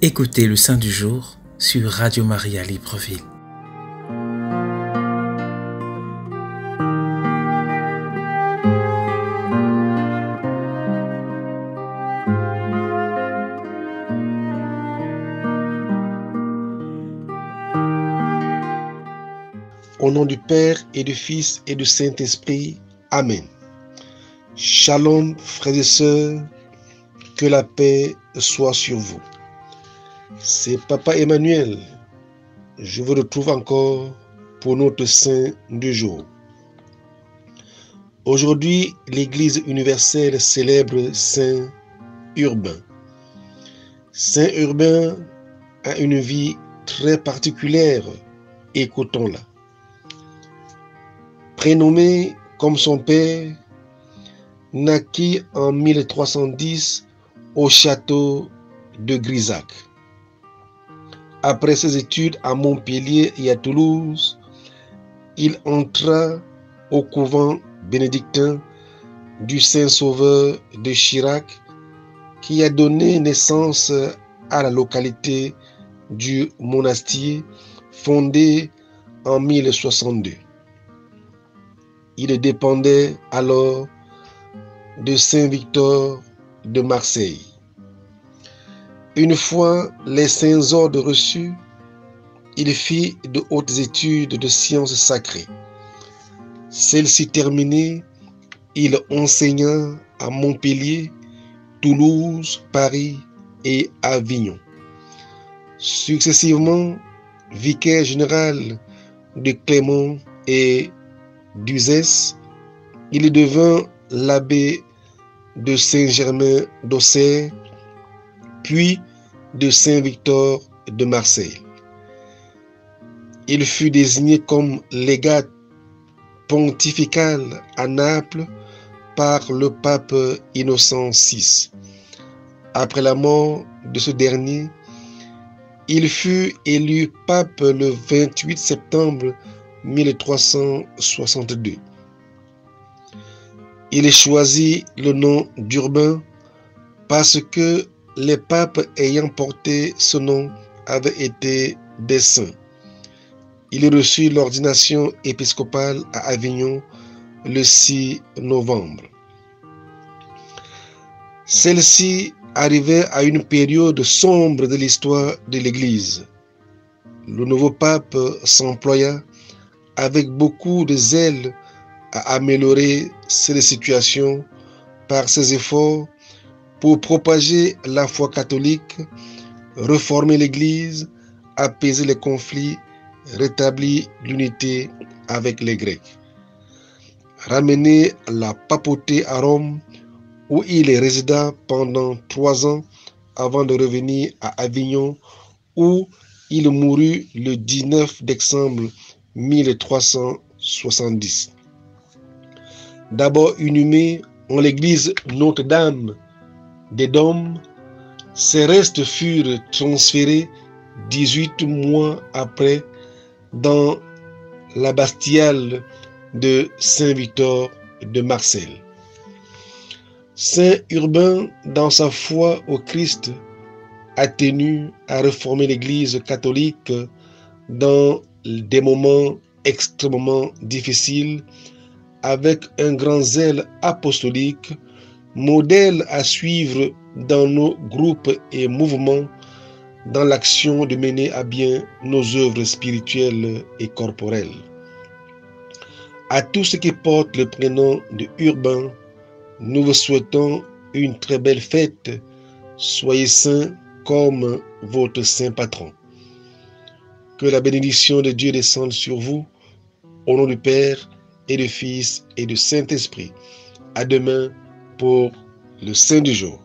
Écoutez le Saint du jour sur Radio Maria Libreville. Au nom du Père et du Fils et du Saint-Esprit. Amen. Shalom, frères et sœurs, que la paix soit sur vous. C'est Papa Emmanuel. Je vous retrouve encore pour notre Saint du jour. Aujourd'hui, l'Église universelle célèbre Saint Urbain. Saint Urbain a une vie très particulière. Écoutons-la. Prénommé comme son père, naquit en 1310 au château de Grisac. Après ses études à Montpellier et à Toulouse, il entra au couvent bénédictin du Saint-Sauveur de Chirac, qui a donné naissance à la localité du Monastier, fondée en 1062. Il dépendait alors de Saint-Victor de Marseille. Une fois les saints ordres reçus, il fit de hautes études de sciences sacrées. Celles-ci terminées, il enseigna à Montpellier, Toulouse, Paris et Avignon. Successivement, vicaire général de Clermont et d'Uzès, il devint l'abbé de Saint-Germain d'Auxerre, puis de Saint-Victor de Marseille. Il fut désigné comme légat pontifical à Naples par le pape Innocent VI. Après la mort de ce dernier, il fut élu pape le 28 septembre 1362. Il choisit le nom d'Urbain parce que les papes ayant porté ce nom avaient été des saints. Il reçut l'ordination épiscopale à Avignon le 6 novembre. Celle-ci arrivait à une période sombre de l'histoire de l'Église. Le nouveau pape s'employa avec beaucoup de zèle à améliorer cette situation par ses efforts pour propager la foi catholique, réformer l'Église, apaiser les conflits, rétablir l'unité avec les Grecs. Ramener la papauté à Rome, où il résida pendant 3 ans avant de revenir à Avignon, où il mourut le 19 décembre 1370. D'abord inhumé en l'église Notre-Dame des Dômes, ses restes furent transférés 18 mois après dans la Bastille de Saint-Victor de Marseille. Saint Urbain, dans sa foi au Christ, a tenu à réformer l'Église catholique dans des moments extrêmement difficiles, avec un grand zèle apostolique, modèle à suivre dans nos groupes et mouvements, dans l'action de mener à bien nos œuvres spirituelles et corporelles. À tous ceux qui portent le prénom de Urbain, nous vous souhaitons une très belle fête. Soyez saints comme votre saint patron. Que la bénédiction de Dieu descende sur vous, au nom du Père et du Fils et du Saint-Esprit. À demain pour le Saint du jour.